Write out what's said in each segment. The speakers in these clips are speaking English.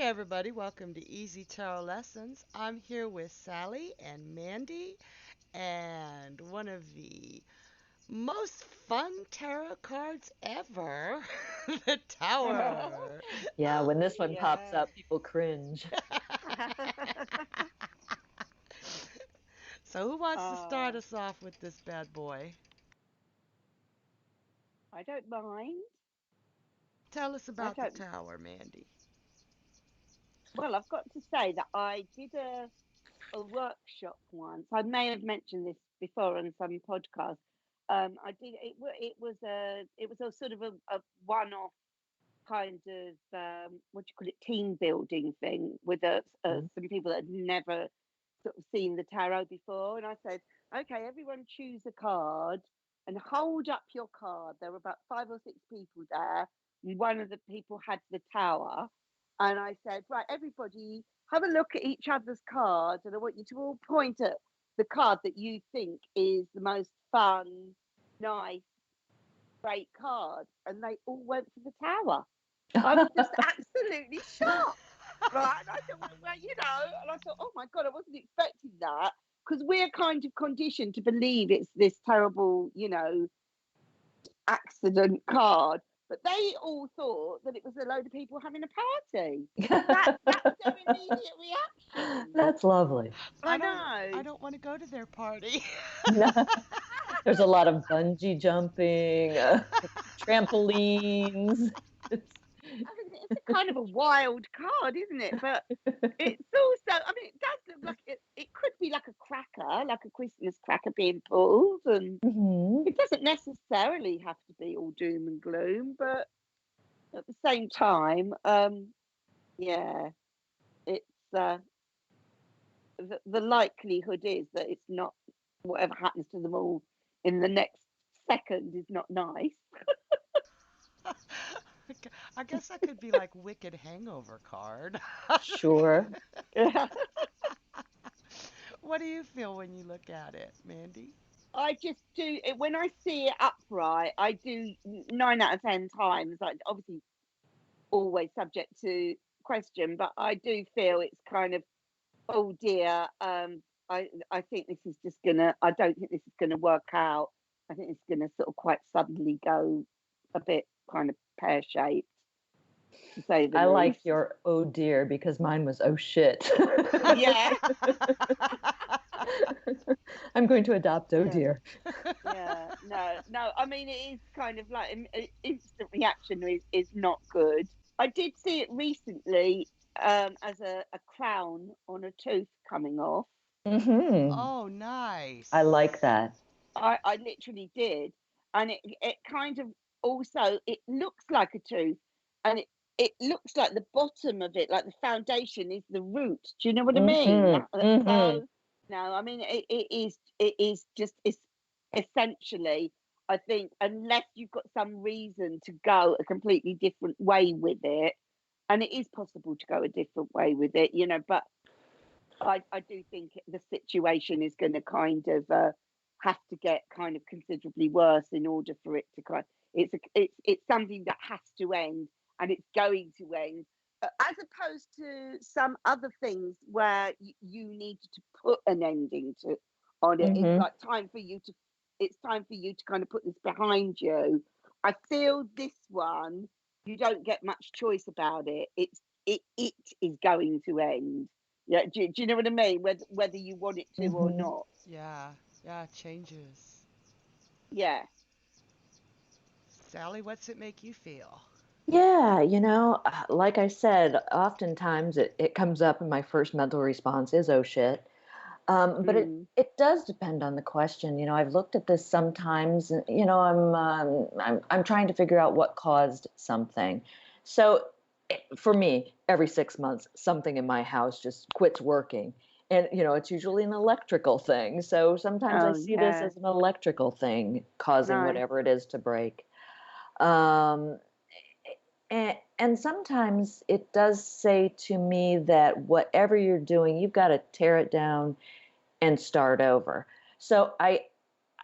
everybody, welcome to Easy Tarot Lessons. I'm here with Sally and Mandy and one of the most fun tarot cards ever, the Tower. Yeah, when this one pops Yeah. up, people cringe. So who wants to start Oh, us off with this bad boy? I don't mind. Tell us I about the don't. Tower, Mandy. Well, I've got to say that I did a workshop once. I may have mentioned this before on some podcast. I did it. It was a sort of a one-off kind of what do you call it, team building thing with Mhm. some people that had never sort of seen the tarot before, and I said, okay, everyone choose a card and hold up your card. There were about 5 or 6 people there, and one of the people had the tower, and I said, right, everybody have a look at each other's cards, and I want you to all point at the card that you think is the most fun, nice, great card, and they all went for the tower. I was just absolutely shocked, right? And I thought, and I thought, oh my God, I wasn't expecting that, because we're kind of conditioned to believe it's this terrible, accident card. But they all thought that it was a load of people having a party. That was their immediate reaction. That's lovely. I I know. don't want to go to their party. There's a lot of bungee jumping, trampolines. It's, I mean, it's a kind of a wild card, isn't it? But it's also, I mean, it does look like it could be like a cracker, like a Christmas cracker being pulled, and Mhm. it doesn't necessarily have to be all doom and gloom, but at the same time, yeah, it's the likelihood is that it's not, whatever happens to them all in the next second is not nice. I guess that could be like Wicked Hangover card. Sure. What do you feel when you look at it, Mandy? I just do it when I see it upright. I do 9 out of 10 times. Like, obviously, always subject to question, but I do feel it's kind of, oh dear. I think this is just gonna. I don't think this is gonna work out. I think it's gonna sort of quite suddenly go a bit kind of pear shaped, to say the I like least. your oh dear because mine was oh shit. Yeah, I'm going to adopt oh yeah, dear. yeah. No, no. I mean, it is kind of like instant reaction is not good. I did see it recently as a crown on a tooth coming off. Hmm. Oh, I nice. like that. I literally did, and it kind of, also it looks like a tooth, and it looks like the bottom of it, like the foundation is the root. Do you know what I mean? Hmm. Hmm. So no, I mean it is just, it's essentially, I think, unless you've got some reason to go a completely different way with it, and it is possible to go a different way with it, but I do think the situation is going to kind of have to get kind of considerably worse in order for it to it's something that has to end, and it's going to end, as opposed to some other things where you need to put an ending to on it. It's Hmm. like it's time for you to kind of put this behind you. I feel this one, you don't get much choice about it. It is going to end. Yeah, do you know what I mean? Whether you want it to or Hmm. not. Yeah, yeah, it changes. Yeah. Sally, what's it make you feel? Yeah, like I said, oftentimes it comes up and my first mental response is, oh shit. But it, Mm. it does depend on the question. I've looked at this sometimes, and, I'm trying to figure out what caused something. So for me, every 6 months, something in my house just quits working. And, it's usually an electrical thing. So sometimes I Oh see this yeah. as an electrical thing causing Nice. whatever it is to break. Um, and sometimes it does say to me that whatever you're doing, you've got to tear it down and start over. So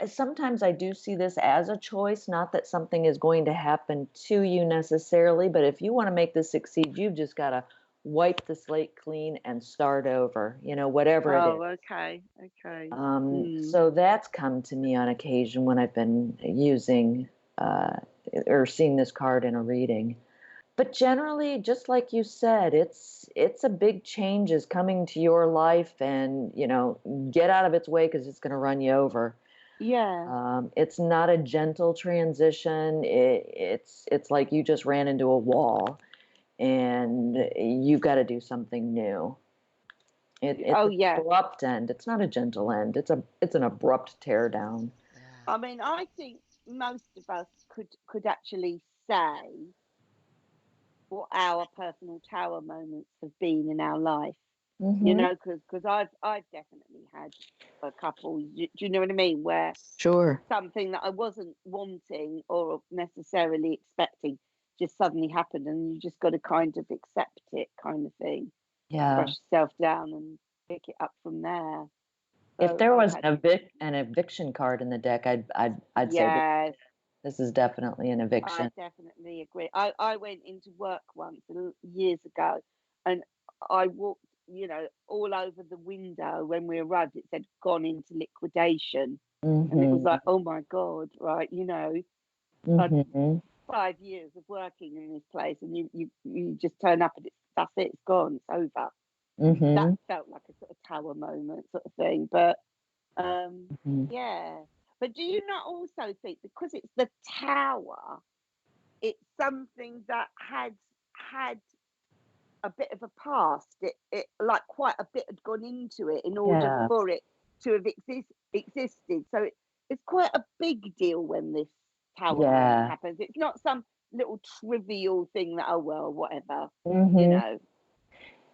sometimes I do see this as a choice, not that something is going to happen to you necessarily, but if you want to make this succeed, you've just got to wipe the slate clean and start over, whatever it is. Oh, okay, okay. So that's come to me on occasion when I've been using or seeing this card in a reading. But generally, just like you said, it's a big change is coming to your life, and get out of its way because it's going to run you over. Yeah. It's not a gentle transition. It's like you just ran into a wall, and you've got to do something new. It's Oh, an yeah. abrupt end. It's not a gentle end. It's an abrupt tear down. Yeah. I mean, I think most of us could actually say what our personal tower moments have been in our life. Mm-hmm. Because I've definitely had a couple. Do you know what I mean? Where Sure. something that I wasn't wanting or necessarily expecting just suddenly happened, and you just got to kind of accept it, kind of thing. Yeah. Brush yourself down and pick it up from there. If So there I've was had, an eviction card in the deck, I'd say yes, this is definitely an I eviction. definitely agree. I went into work once years ago, and I walked, all over the window when we arrived. It said gone into liquidation, and it was Mm-hmm. like, oh my god, right? I'd Mm-hmm. 5 years of working in this place, and you just turn up and that's it, it's gone, it's over. That Mm-hmm. felt like a sort of tower moment, sort of thing. But Mm-hmm. yeah. But do you not also think because it's the tower? It's something that had a bit of a past. It like quite a bit had gone into it in order Yeah. for it to have existed. So it's quite a big deal when this tower moment Yeah. happens. It's not some little trivial thing that, oh well, whatever, you Mm-hmm. know,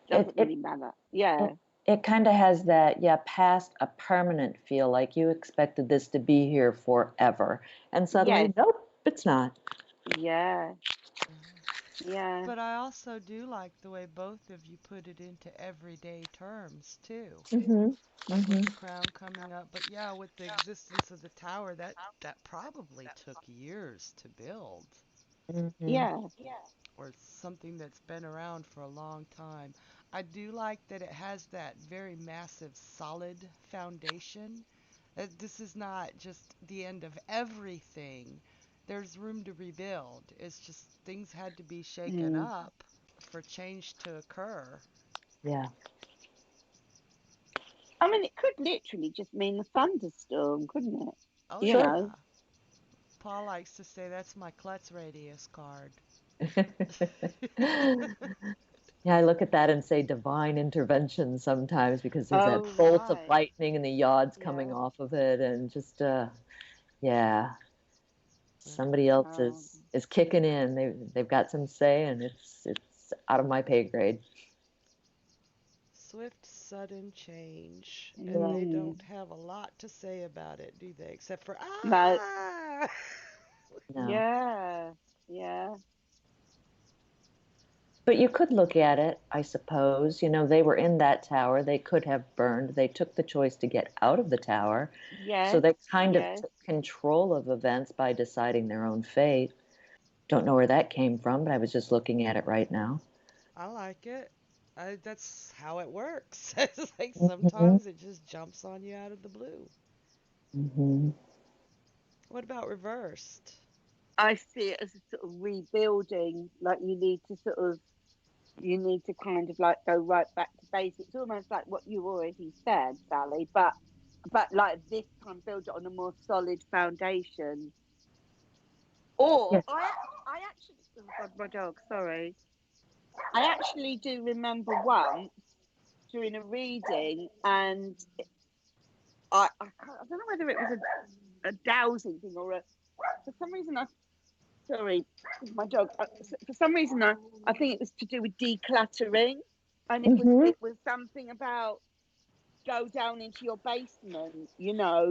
It doesn't it really matter. Yeah. it it kind of has that, past a permanent feel, like you expected this to be here forever, and Yes. suddenly, nope, it's not. Yeah. Yeah. Yeah. But I also do like the way both of you put it into everyday terms too, Mm-hmm. with Mm-hmm. the crown coming up. But yeah, with the existence of the tower, that probably took years to build, Mm-hmm. Yeah. or something that's been around for a long time. I do like that it has that very massive solid foundation. This is not just the end of everything. There's room to rebuild. It's just things had to be shaken Mm. up for change to occur. Yeah. I mean, it could literally just mean a thunderstorm, couldn't it? Oh You Sure. know. yeah. Paul likes to say that's my Klutz radius card. Yeah, I look at that and say divine intervention sometimes because there's that Oh bolt of right. lightning and the yods coming Yeah. off of it, and just yeah, Yeah. somebody else Um, is kicking in. They've got some say, and it's out of my pay grade. Swift, sudden change. And Yeah. they mm, don't have a lot to say about it, do they? Except for, no. ah! No. Yeah. Yeah. But you could look at it, I suppose. They were in that tower. They could have burned. They took the choice to get out of the tower. So Yes. they kind of Yes. took control of events by deciding their own fate. Don't know where that came from, but I was just looking at it right now. I like it. That's how it works. It's like Mm-hmm. sometimes it just jumps on you out of the blue. Mm-hmm. What about reversed? I see it as a sort of rebuilding. Like you need to kind of like go right back to basics, almost like what you already said, Sally. But like this time, build it on a more solid foundation. Or Yeah. I actually, oh God, my dog. Sorry. I actually do remember once during a reading, and I don't know whether it was a dowsing thing or for some reason sorry, my dog. For some reason I think it was to do with decluttering, and Mm-hmm. it was something about go down into your basement,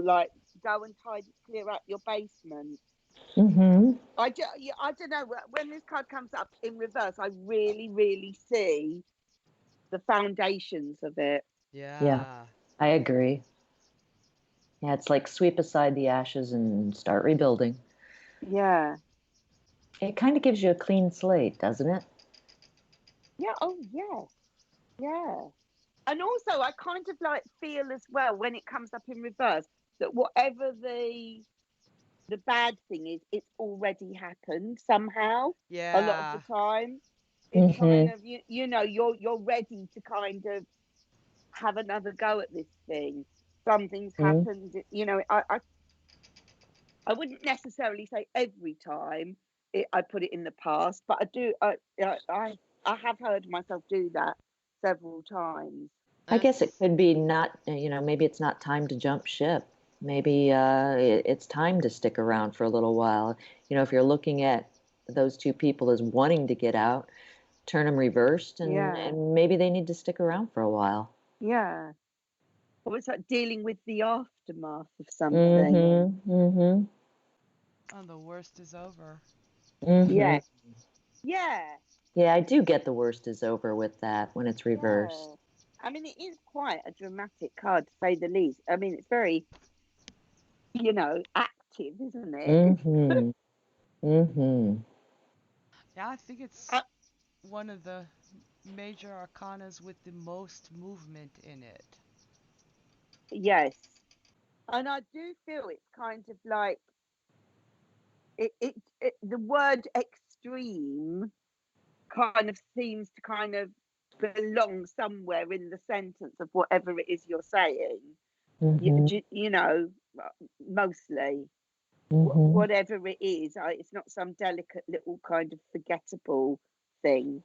like go and clear up your basement. Mm-hmm. Yeah, I don't know when this card comes up in reverse. I really, really see the foundations of it. Yeah, Yeah. I agree. Yeah, it's like sweep aside the ashes and start rebuilding. Yeah. It kind of gives you a clean slate, doesn't it? Yeah. Oh, yeah. Yeah. And also, I kind of like feel as well when it comes up in reverse that whatever the bad thing is, it's already happened somehow. A lot of the Yeah. time, it's kind Mm-hmm. of you're ready to kind of have another go at this thing. Something's happened. I wouldn't necessarily say every time I put it in the past, but I do. I have heard myself do that several times. I guess it That's could be not, maybe it's not time to jump ship. Maybe it's time to stick around for a little while. If you're looking at those two people as wanting to get out, turn them reversed, and, Yeah, and maybe they need to stick around for a while. yeah. Or it's like dealing with the aftermath of something. Mm-hmm. Mm-hmm. oh, the worst is over. Mm-hmm. Yeah, yeah, Yeah, I do get the worst is over with that when it's reversed. yeah. I mean, it is quite a dramatic card to say the least. I mean, it's very, active, isn't it? It's Mm-hmm. Mm-hmm. Yeah, I think it's uh, one of the major arcanas with the most movement in it. yes, and I do feel it's kind of like the word extreme kind of seems to kind of belong somewhere in the sentence of whatever it is you're saying. You, Mm-hmm. you know, mostly Mm-hmm. whatever it is, it's not some delicate little kind of forgettable thing.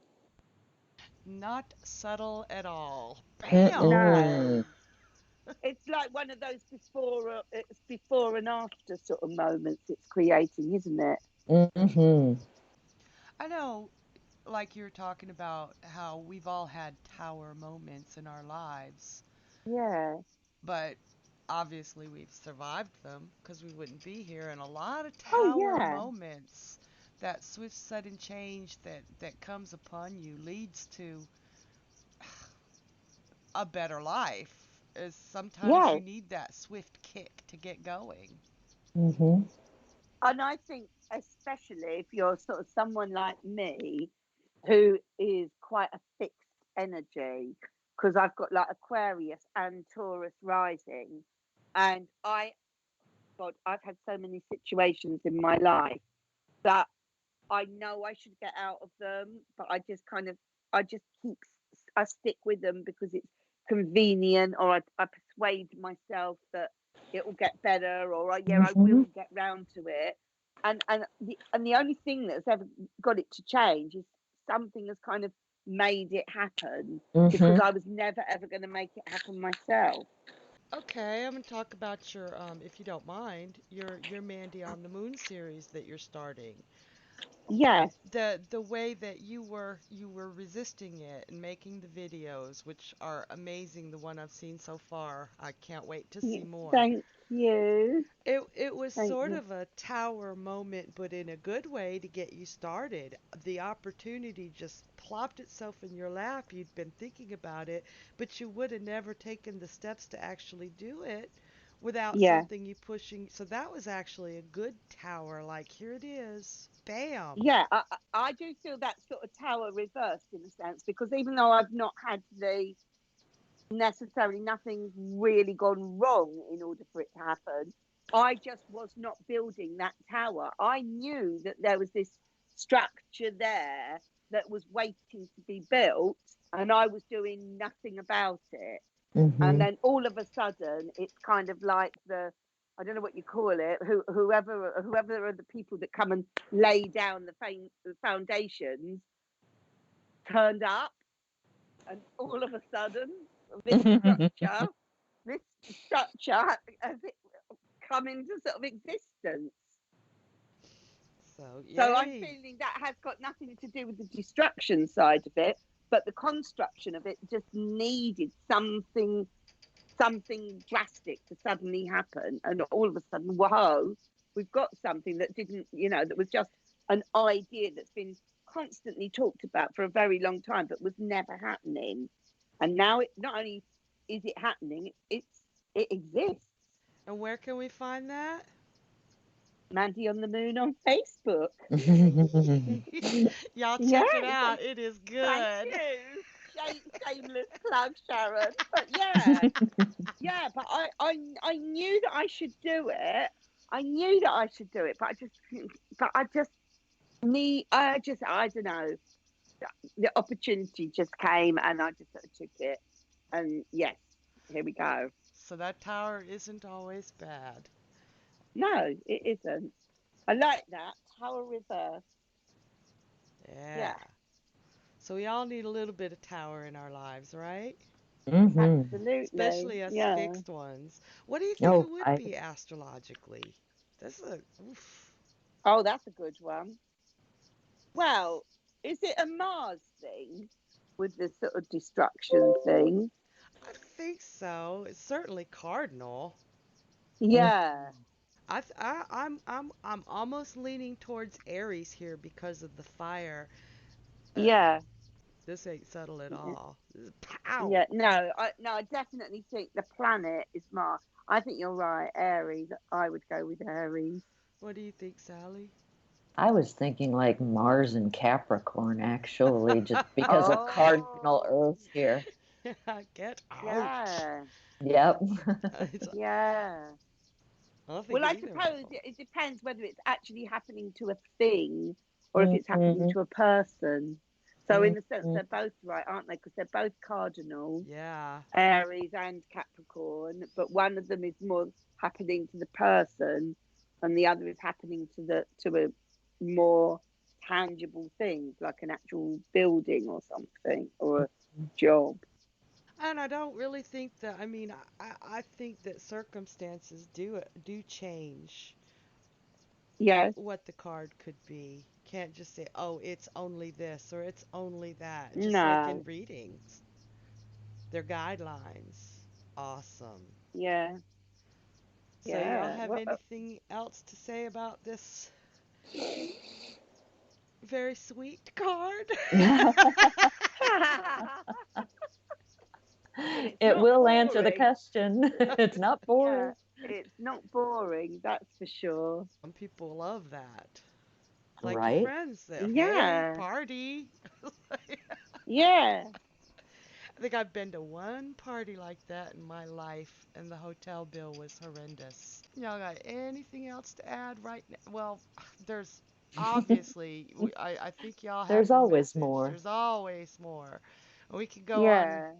Not subtle at all. Bam! No, Mm-mm. it's like one of those it's before and after sort of moments it's creating, isn't it? Mm-hmm. I know, like you're talking about how we've all had tower moments in our lives, Yeah. but obviously we've survived them because we wouldn't be here. And a lot of Oh tower yeah. moments, that swift sudden change that comes upon you leads to a better life. Is sometimes you Yes. need that swift kick to get going. Mm-hmm. And I think especially if you're sort of someone like me who is quite a fixed energy, because I've got like Aquarius and Taurus rising, and God, I've had so many situations in my life that I know I should get out of them, but I just I stick with them because it's convenient, or I persuade myself that it will get better, or I Mm-hmm. will get round to it. And the only thing that's ever got it to change is something has kind of made it happen because Mm-hmm. I was never ever going to make it happen myself. Okay, I'm gonna talk about your, if you don't mind, your Mandy on the Moon series that you're starting. Yes. The way that you were resisting it and making the videos, which are amazing, the one I've seen so far. I can't wait to see more. Thank you. It was Thank sort you. of a tower moment, but in a good way to get you started. The opportunity just plopped itself in your lap. You'd been thinking about it, but you would have never taken the steps to actually do it without Yeah. something you pushing. So that was actually a good tower. Like, here it is. Bam. Yeah, I do feel that sort of tower reversed in a sense, because even though I've not had the necessarily nothing's really gone wrong in order for it to happen, I just was not building that tower. I knew that there was this structure there that was waiting to be built, and I was doing nothing about it. And Mm-hmm. then all of a sudden it's kind of like I don't know what you call it, whoever are the people that come and lay down the foundations turned up, and all of a sudden this structure this structure has come into sort of existence. So, So I'm yay. feeling that has got nothing to do with the destruction side of it, but the construction of it just needed something drastic to suddenly happen, and all of a sudden, whoa, we've got something that didn't, that was just an idea that's been constantly talked about for a very long time but was never happening. And now it not only is it happening, it exists. And where can we find that? Mandy on the Moon on Facebook. Y'all Yeah, check it out. It is thank good. you. Shameless plug, Sharon. But yeah, yeah. But I knew that I should do it. I knew that I should do it, but I just I don't know. The opportunity just came, and I just sort of took it. And yes, here we go. So that tower isn't always bad. No, it isn't. I like that tower reverse. Yeah. Yeah, So we all need a little bit of tower in our lives, right? Hmm. absolutely. Especially us Yeah. fixed ones. What do you think it Oh, would I be astrologically? That's a oof. Oh, that's a good one. Well, is it a Mars thing with the sort of destruction thing? I think so. It's certainly cardinal. mm, Yeah, I'm almost leaning towards Aries here because of the fire. Uh, yeah, this ain't subtle at yeah, all. This is pow. yeah. No, I definitely think the planet is Mars. I think you're right, Aries. I would go with Aries. What do you think, Sally? I was thinking like Mars and Capricorn, actually, just because of cardinal Oh, Earth here. Get out. yeah, Yep. yeah. I don't think Well, I either of suppose them. it depends whether it's actually happening to a thing or if it's happening Hmm. to a person. So, in a sense, Hmm. they're both right, aren't they? Because they're both cardinal, Yeah. Aries and Capricorn, but one of them is more happening to the person, and the other is happening to a more tangible thing, like an actual building or something, or a job. And I don't really think that, I think that circumstances do change Yes. what the card could be. Can't just say, oh, it's only this or it's only that. Just like in No. readings, they're guidelines. Awesome. Yeah. So, y'all Yeah. have anything else to say about this very sweet card? But it's It not will answer the boring. question. It's not Yeah, boring. it's not boring, that's for sure. Some people love that. Like your Right? friends that, hey, Yeah, party. yeah. I think I've been to one party like that in my life, and the hotel bill was horrendous. Y'all got anything else to add right now? Well, there's obviously, I think y'all have There's the always message. more. There's always more. We could go on Yeah.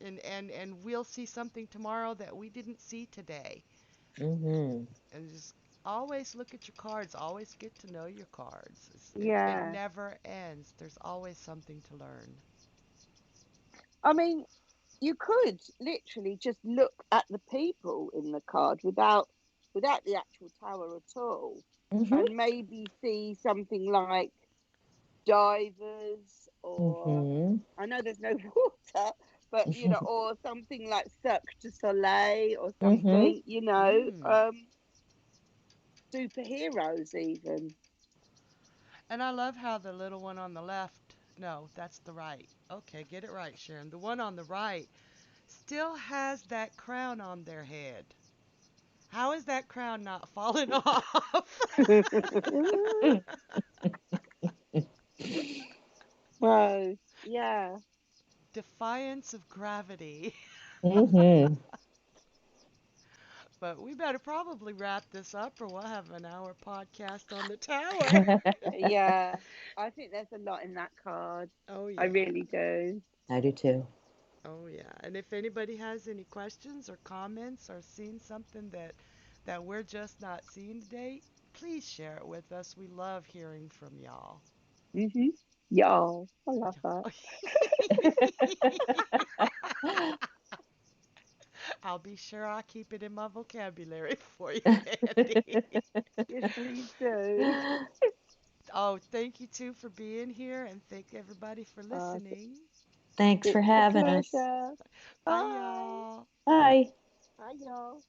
and we'll see something tomorrow that we didn't see today. Hmm. And just always look at your cards. Always get to know your cards. It Yeah. never ends. There's always something to learn. I mean, you could literally just look at the people in the card without the actual tower at all, Hmm. and maybe see something like divers, or Hmm. I know there's no water, but or something like Cirque du Soleil or Hmm. something, Mm. superheroes even. And I love how the little one on the left, no, that's the right. Okay, get it right, Sharon. The one on the right still has that crown on their head. How is that crown not falling off? Well, yeah. Defiance of gravity. Hmm. But we better probably wrap this up or we'll have an hour podcast on the tower. Yeah, I think there's a lot in that card. Oh, I yeah. really do. I do too. Oh, yeah. And if anybody has any questions or comments or seen something that we're just not seeing today, please share it with us. We love hearing from y'all. Hmm. Yeah, I love that. I'll be sure I keep it in my vocabulary for you, Mandy. Yes, please do. Oh, thank you too for being here and thank everybody for Uh, listening. Thanks for it's a having us. pleasure. Bye, Bye. y'all. Bye. Bye, y'all.